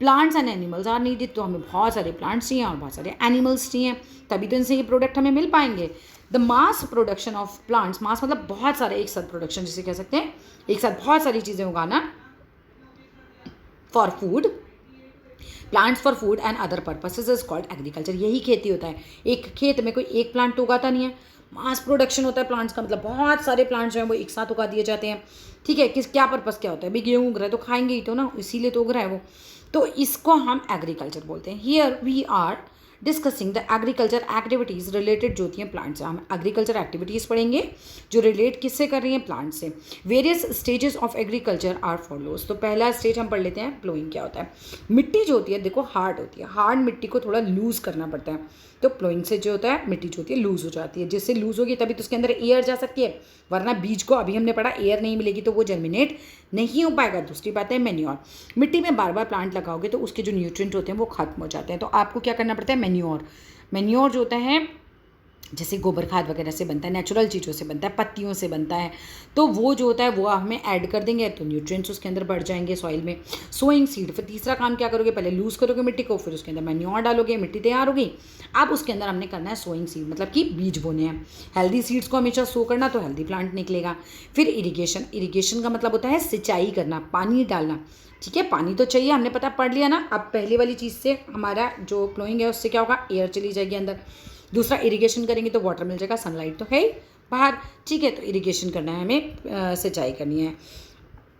plants and animals are needed, तो हमें बहुत सारे प्लांट्स चाहिए और बहुत सारे एनिमल्स चाहिए, तभी तो इनसे ये प्रोडक्ट हमें मिल पाएंगे। The mass production of plants, mass मतलब बहुत सारे एक साथ प्रोडक्शन जिसे कह सकते हैं, एक साथ बहुत सारी चीज़ें उगाना, for food, plants for food and other purposes is called agriculture. यही खेती होता है। एक खेत में कोई एक प्लांट तो उगाता नहीं है, मास प्रोडक्शन होता है प्लांट्स का, मतलब बहुत सारे प्लांट्स जो हैं वो एक साथ उगा दिए जाते हैं। ठीक है, किस क्या पर्पस क्या होता है? भाई गेहूँ उग रहा है तो खाएंगे ही तो ना, इसीलिए तो उग रहा है वो, तो इसको हम एग्रीकल्चर बोलते हैं। Here we are discussing the agriculture activities related जो होती हैं प्लांट से। हम एग्रीकल्चर एक्टिविटीज़ पढ़ेंगे जो रिलेट किससे कर रही हैं? प्लांट से। Various stages of agriculture are follows. तो पहला स्टेज हम पढ़ लेते हैं, प्लोइंग क्या होता है। मिट्टी जो होती है देखो हार्ड होती है, हार्ड मिट्टी को थोड़ा लूज़ करना पड़ता है, तो प्लोइंग से जो होता है मिट्टी जो होती है लूज़ हो जाती है। जिससे लूज़ होगी तभी तो उसके अंदर एयर जा सकती है, वरना बीज को अभी हमने पढ़ा एयर नहीं मिलेगी तो वो जर्मिनेट नहीं हो पाएगा। दूसरी बात है मैन्योर, मिट्टी में बार बार प्लांट लगाओगे तो उसके जो न्यूट्रिएंट होते हैं वो खत्म हो जाते हैं, तो आपको क्या करना पड़ता है? मैन्योर। मैन्योर जो होता है जैसे गोबर खाद वगैरह से बनता है, नेचुरल चीज़ों से बनता है, पत्तियों से बनता है, तो वो जो होता है वो हमें ऐड कर देंगे तो न्यूट्रिएंट्स उसके अंदर बढ़ जाएंगे सॉइल में। सोइंग सीड, फिर तीसरा काम क्या करोगे? पहले लूज़ करोगे मिट्टी को, फिर उसके अंदर मैन्योर डालोगे, मिट्टी तैयार होगी। अब उसके अंदर हमने करना है सोइंग सीड, मतलब कि बीज बोने हैं। हेल्दी सीड्स को हमेशा सो करना तो हेल्दी प्लांट निकलेगा। फिर इरीगेशन, इरीगेशन का मतलब होता है सिंचाई करना, पानी डालना। ठीक है, पानी तो चाहिए, हमने पता पढ़ लिया ना। अब पहली वाली चीज़ से हमारा जो प्लोइंग है उससे क्या होगा? एयर चली जाएगी अंदर। दूसरा इरिगेशन करेंगे तो वाटर मिल जाएगा, सनलाइट तो है ही बाहर। ठीक है, तो इरिगेशन करना है हमें, सिंचाई करनी है,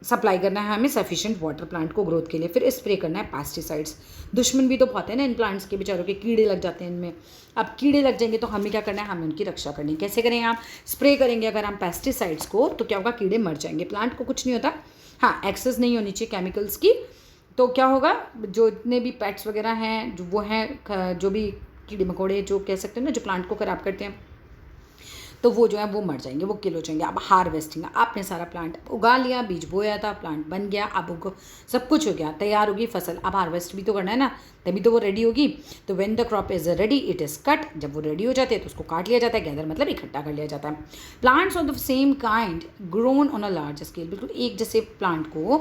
सप्लाई करना है हमें सफिशिएंट वाटर प्लांट को ग्रोथ के लिए। फिर स्प्रे करना है पेस्टिसाइड्स। दुश्मन भी तो बहुत है ना इन प्लांट्स के, बेचारों के कीड़े लग जाते हैं इनमें। अब कीड़े लग जाएंगे तो हमें क्या करना है? हमें उनकी रक्षा करनी है। कैसे करेंगे? आप स्प्रे करेंगे अगर हम पेस्टिसाइड्स को तो क्या होगा? कीड़े मर जाएंगे, प्लांट को कुछ नहीं होता। हाँ, एक्सेस नहीं होनी चाहिए केमिकल्स की, तो क्या होगा? जो इतने भी पेट्स वगैरह हैं जो वो हैं, जो भी कीड़े मकोड़े जो कह सकते हैं ना, जो प्लांट को ख़राब करते हैं, तो वो जो है वो मर जाएंगे, वो किल हो जाएंगे। अब हार्वेस्टिंग, आपने सारा प्लांट उगा लिया, बीज बोया था, प्लांट बन गया, अब उनको सब कुछ हो गया, तैयार होगी फसल। अब हार्वेस्ट भी तो करना है ना, तभी तो वो रेडी होगी। तो when the crop is ready it is cut, जब वो रेडी हो जाती है तो उसको काट लिया जाता है। गैदर मतलब इकट्ठा कर लिया जाता है। Plants of the same kind grown on a large scale, बिल्कुल एक जैसे प्लांट को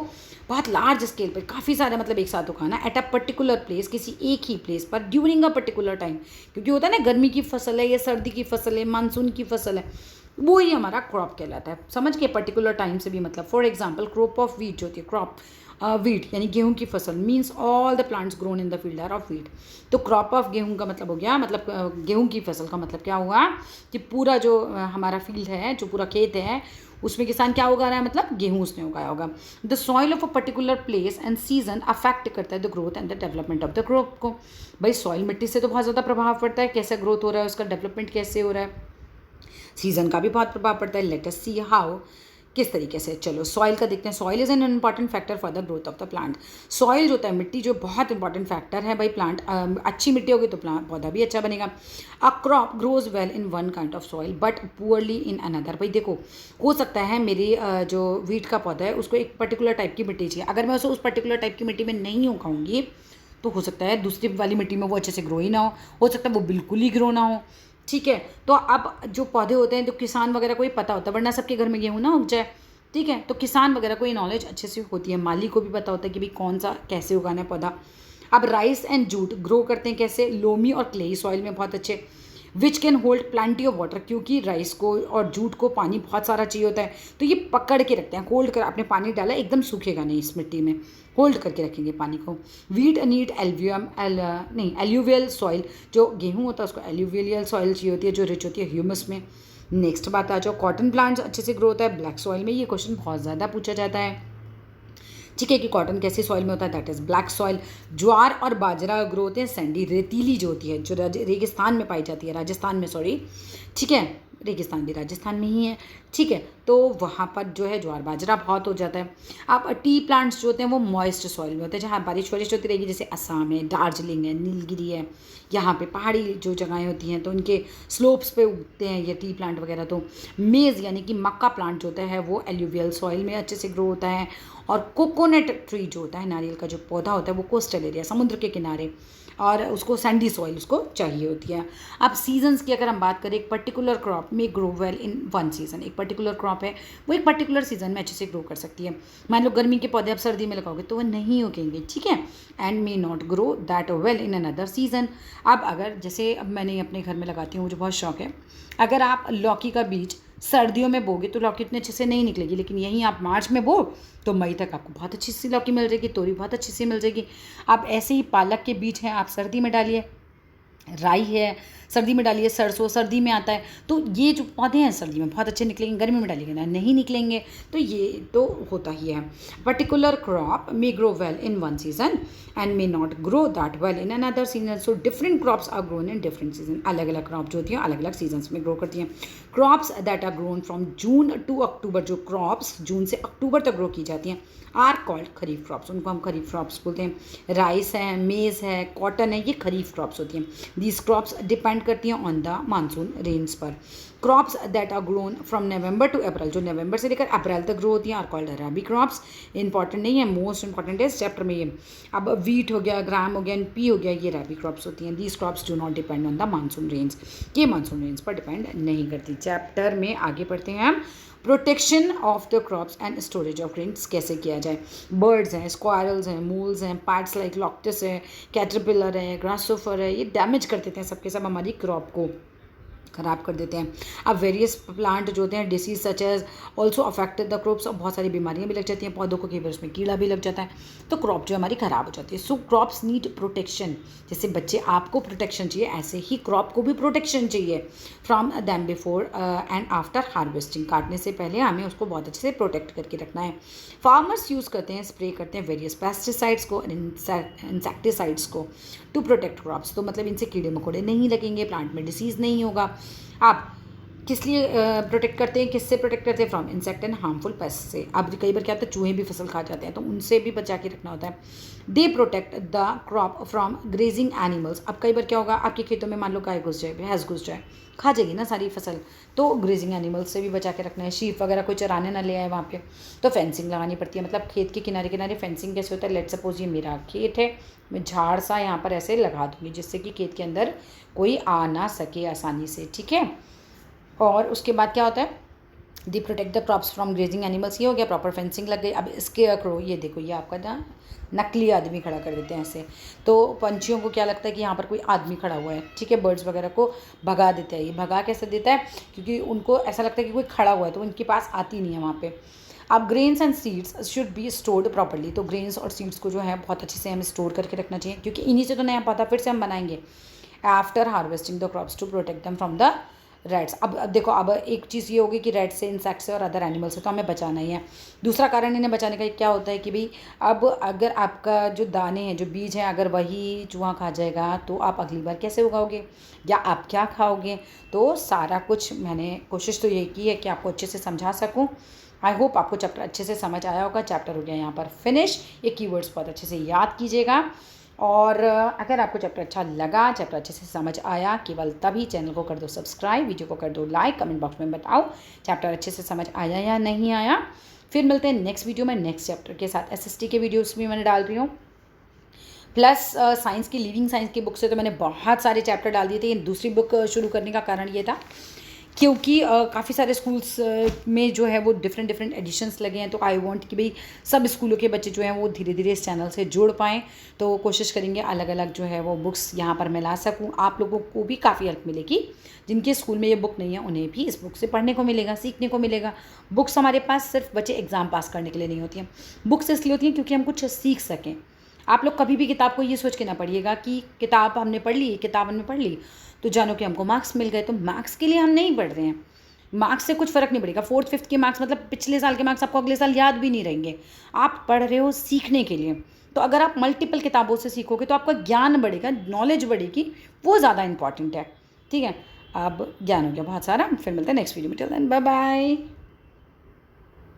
बहुत लार्ज स्केल पर काफ़ी सारा मतलब एक साथ उगाना एट अ पर्टिकुलर प्लेस, किसी एक ही प्लेस पर ड्यूरिंग अ पर्टिकुलर टाइम। क्योंकि होता है ना, गर्मी की फसल है या सर्दी की फसल है, मानसून की फसल है, वो ही हमारा क्रॉप कहलाता है। समझ के पर्टिकुलर टाइम से भी मतलब, for example crop of wheat जो होती है, क्रॉप वीट यानी गेहूं की फसल, means all the plants grown in the field are of wheat. तो क्रॉप ऑफ गेहूं का मतलब हो गया, मतलब गेहूं की फसल का मतलब क्या हुआ कि पूरा जो हमारा फील्ड है, जो पूरा खेत है, उसमें किसान क्या उगा रहा है? मतलब गेहूं उसने उगाया होगा। The soil of a particular place and season affect करता है the growth and the development of the crop को। भाई सॉइल, मिट्टी से तो बहुत ज़्यादा प्रभाव पड़ता है, कैसे ग्रोथ हो रहा है, उसका डेवलपमेंट कैसे हो रहा है। सीजन का भी बहुत प्रभाव पड़ता है। लेट अस सी हाउ, किस तरीके से। चलो सॉइल का देखते हैं। Soil is an important factor for the growth of the plant. Soil जो होता है, मिट्टी जो बहुत इंपॉर्टेंट फैक्टर है भाई। प्लांट अच्छी मिट्टी होगी तो प्लांट पौधा भी अच्छा बनेगा। A crop grows well in one kind of soil but poorly in another. भाई देखो, हो सकता है मेरी जो वीट का पौधा है उसको एक पर्टिकुलर टाइप की मिट्टी चाहिए, अगर मैं उसे उस पर्टिकुलर टाइप की मिट्टी में नहीं उगाऊंगी तो हो सकता है दूसरी वाली मिट्टी में वो अच्छे से ग्रो ही ना हो सकता है वो बिल्कुल ही ग्रो ना हो। ठीक है, तो अब जो पौधे होते हैं, जो किसान वगैरह को ही पता होता है, वरना सबके घर में गेहूँ ना उग जाए। ठीक है, तो किसान वगैरह को ये नॉलेज अच्छे से होती है, माली को भी पता होता है कि भाई कौन सा कैसे उगाना है पौधा। अब राइस एंड जूट ग्रो करते हैं कैसे? लोमी और क्लेई सॉइल में बहुत अच्छे, which can hold plenty of water, क्योंकि राइस को और जूट को पानी बहुत सारा चाहिए होता है, तो ये पकड़ के रखते हैं, होल्ड कर। आपने पानी डाला एकदम सूखेगा नहीं इस मिट्टी में, होल्ड करके रखेंगे पानी को। वीट नीड एल्यूवियल सॉइल, जो गेहूँ होता है उसको एल्यूवियल सॉइल चाहिए होती है, जो रिच होती है ह्यूमस में। नेक्स्ट बात आ जाओ, कॉटन प्लांट्स अच्छे से ग्रो होता है ब्लैक सॉइल में। ये क्वेश्चन बहुत ज़्यादा पूछा जाता है। ठीक है, कि कॉटन कैसी सॉइल में होता है? That is black soil. ज्वार और बाजरा ग्रो होते हैं सैंडी, रेतीली जो होती है, जो रेगिस्तान में पाई जाती है, राजस्थान में, सॉरी। ठीक है, रेगिस्तान भी राजस्थान में ही है, ठीक है। तो वहाँ पर जो है ज्वार बाजरा बहुत हो जाता है। अब टी प्लांट्स जो होते हैं वो मॉइस्ट सॉइल में होते हैं, जहाँ बारिश वारिश होती रहेगी, जैसे असम है, दार्जिलिंग है, नीलगिरी है, यहाँ पे पहाड़ी जो जगहें होती हैं तो उनके स्लोप्स पे उगते हैं ये टी प्लांट वगैरह। तो मेज़ यानी कि मक्का प्लांट जो होता है वो एल्यूवियल सॉइल में अच्छे से ग्रो होता है। और कोकोनट ट्री जो होता है, नारियल का जो पौधा होता है, वो कोस्टल एरिया, समुद्र के किनारे, और उसको सैंडी सॉइल उसको चाहिए होती है। अब सीजन्स की अगर हम बात करें, एक पर्टिकुलर क्रॉप में grow well in one season, एक पर्टिकुलर क्रॉप है वो एक पर्टिकुलर सीजन में अच्छे से ग्रो कर सकती है। मान लो गर्मी के पौधे आप सर्दी में लगाओगे तो वो नहीं उगेंगे, ठीक है, and may not grow that well in another season. अब अगर जैसे अब मैंने अपने घर में लगाती हूँ, मुझे बहुत शौक है, अगर आप लौकी का बीज सर्दियों में बोगे तो लौकी इतने अच्छे से नहीं निकलेगी, लेकिन यहीं आप मार्च में बो तो मई तक आपको बहुत अच्छी सी लौकी मिल जाएगी, तोरी बहुत अच्छी सी मिल जाएगी। अब ऐसे ही पालक के बीज हैं, आप सर्दी में डालिए, राई है सर्दी में डालिए, सरसों सर्दी में आता है, तो ये जो पौधे हैं सर्दी में बहुत अच्छे निकलेंगे, गर्मी में डालिएगा ना नहीं निकलेंगे। तो ये तो होता ही है। Particular crop may grow well in one season and may not grow that well in another season. So different crops are grown in different season. अलग अलग क्रॉप जो होती हैं अलग अलग सीजन्स में ग्रो करती हैं। Crops that are grown from June to October, जो क्रॉप्स जून से अक्टूबर तक ग्रो की जाती हैं आर कॉल्ड खरीफ क्रॉप्स, उनको हम खरीफ क्रॉप्स बोलते हैं। राइस है, मेज़ है, कॉटन है, ये खरीफ क्रॉप्स होती हैं। दीज क्रॉप्स डिपेंड करती हैं ऑन द मानसून रेन्स पर। Crops that are grown from November to April, जो नवंबर से लेकर अप्रैल तक ग्रो होती हैं are called rabi crops. Important नहीं है, मोस्ट इंपॉर्टेंट है इस चैप्टर में ये। अब वीट हो गया, ग्राम हो गया, पी हो गया, ये रबी क्रॉप्स होती हैं। These crops do not depend on the monsoon rains, ये मानसून रेन्स पर डिपेंड नहीं करती। चैप्टर में आगे पढ़ते हैं हम protection of the crops and storage of grains कैसे किया जाए। बर्ड्स हैं, स्क्वायरल्स हैं, मूल्स हैं, पैट्स लाइक लॉक्टस है, कैटरपिलर है, ग्रासोफर है, ये डैमेज कर देते हैं सबके सब हमारी क्रॉप को ख़राब कर देते हैं। अब वेरियस प्लांट जो होते हैं diseases such as also affected the crops, और बहुत सारी बीमारियां भी लग जाती हैं पौधों को, कई बार उसमें कीड़ा भी लग जाता है, तो क्रॉप जो हमारी ख़राब हो जाती है। सो क्रॉप्स नीड प्रोटेक्शन, जैसे बच्चे आपको प्रोटेक्शन चाहिए ऐसे ही क्रॉप को भी प्रोटेक्शन चाहिए from them before and after harvesting. काटने से पहले हमें उसको बहुत अच्छे से प्रोटेक्ट करके रखना है। फार्मर्स यूज़ करते हैं, स्प्रे करते हैं वेरियस पेस्टिसाइड्स को, इंसेक्टिसाइड्स को टू प्रोटेक्ट क्रॉप्स। तो मतलब इनसे कीड़े मकोड़े नहीं लगेंगे, प्लांट में डिसीज़ नहीं होगा। आप किस लिए प्रोटेक्ट करते हैं, किससे प्रोटेक्ट करते हैं? From insect and harmful paste से। अब कई बार क्या होता है चूहे भी फसल खा जाते हैं, तो उनसे भी बचा के रखना होता है। They protect the crop from grazing animals. अब कई बार क्या होगा, आपके खेतों में मान लो गाय घुस जाए, भैंस घुस जाए, खा जाएगी ना सारी फसल, तो ग्रेजिंग एनिमल्स से भी बचा के रखना है। शीप वगैरह कोई चराने ना ले आए वहाँ पे, तो फेंसिंग लगानी पड़ती है। मतलब खेत के किनारे किनारे फेंसिंग कैसे होता है, लेट सपोज ये मेरा खेत है, मैं झाड़ सा यहाँ पर ऐसे लगा दूँगी जिससे कि खेत के अंदर कोई आ ना सके आसानी से, ठीक है। और उसके बाद क्या होता है, they protect the crops from grazing animals, ये हो गया, प्रॉपर फेंसिंग लग गई। अब इसके क्रो, ये देखो ये आपका ना नकली आदमी खड़ा कर देते हैं ऐसे, तो पंछियों को क्या लगता है कि यहाँ पर कोई आदमी खड़ा हुआ है, ठीक है, बर्ड्स वगैरह को भगा देता है। ये भगा कैसे देता है, क्योंकि उनको ऐसा लगता है कि कोई खड़ा हुआ है, तो उनके पास आती नहीं है वहाँ पे। अब grains and seeds should be stored properly, तो ग्रेन्स और सीड्स को जो है बहुत अच्छे से हमें स्टोर करके रखना चाहिए, क्योंकि इन्हीं से तो नया पौधा फिर से हम बनाएंगे। After harvesting the crops to protect them from the rats. अब देखो, अब एक चीज़ ये होगी कि रेट से, इंसेक्ट से और अदर एनिमल से तो हमें बचाना ही है। दूसरा कारण इन्हें बचाने का क्या होता है कि भाई अब अगर आपका जो दाने हैं, जो बीज हैं, अगर वही चूहा खा जाएगा तो आप अगली बार कैसे उगाओगे या आप क्या खाओगे। तो सारा कुछ मैंने कोशिश तो ये की है कि आपको अच्छे से समझा सकूँ। आई होप आपको चैप्टर अच्छे से समझ आया होगा। चैप्टर हो गया यहाँ पर फिनिश। ये कीवर्ड्स बहुत अच्छे से याद कीजिएगा, और अगर आपको चैप्टर अच्छा लगा, चैप्टर अच्छे से समझ आया, केवल तभी चैनल को कर दो सब्सक्राइब, वीडियो को कर दो लाइक, कमेंट बॉक्स में बताओ चैप्टर अच्छे से समझ आया या नहीं आया। फिर मिलते हैं नेक्स्ट वीडियो में नेक्स्ट चैप्टर के साथ। एसएसटी के वीडियोस भी मैंने डाल रही हूँ, प्लस साइंस की, लिविंग साइंस की बुक से तो मैंने बहुत सारे चैप्टर डाल दिए थे। दूसरी बुक शुरू करने का कारण ये था क्योंकि काफ़ी सारे स्कूल्स में जो है वो डिफरेंट एडिशंस लगे हैं, तो आई वांट कि भाई सब स्कूलों के बच्चे जो हैं वो धीरे धीरे इस चैनल से जुड़ पाएँ। तो कोशिश करेंगे अलग अलग जो है वो बुक्स यहाँ पर मैं ला सकूँ। आप लोगों को भी काफ़ी हेल्प मिलेगी, जिनके स्कूल में ये बुक नहीं है उन्हें भी इस बुक से पढ़ने को मिलेगा, सीखने को मिलेगा। बुक्स हमारे पास सिर्फ बच्चे एग्ज़ाम पास करने के लिए नहीं होती हैं, बुक्स इसलिए होती हैं क्योंकि हम कुछ सीख सकें। आप लोग कभी भी किताब को ये सोच के ना पढ़िएगा कि किताब हमने पढ़ ली तो जानो कि हमको मार्क्स मिल गए। तो मार्क्स के लिए हम नहीं पढ़ रहे हैं, मार्क्स से कुछ फ़र्क नहीं पड़ेगा। 4th 5th के मार्क्स मतलब पिछले साल के मार्क्स आपको अगले साल याद भी नहीं रहेंगे। आप पढ़ रहे हो सीखने के लिए, तो अगर आप मल्टीपल किताबों से सीखोगे तो आपका ज्ञान बढ़ेगा, नॉलेज बढ़ेगी, वो ज़्यादा इंपॉर्टेंट है, ठीक है। अब ज्ञान हो गया बहुत सारा। फिर मिलते हैं नेक्स्ट वीडियो में, टिल देन बाय बाय।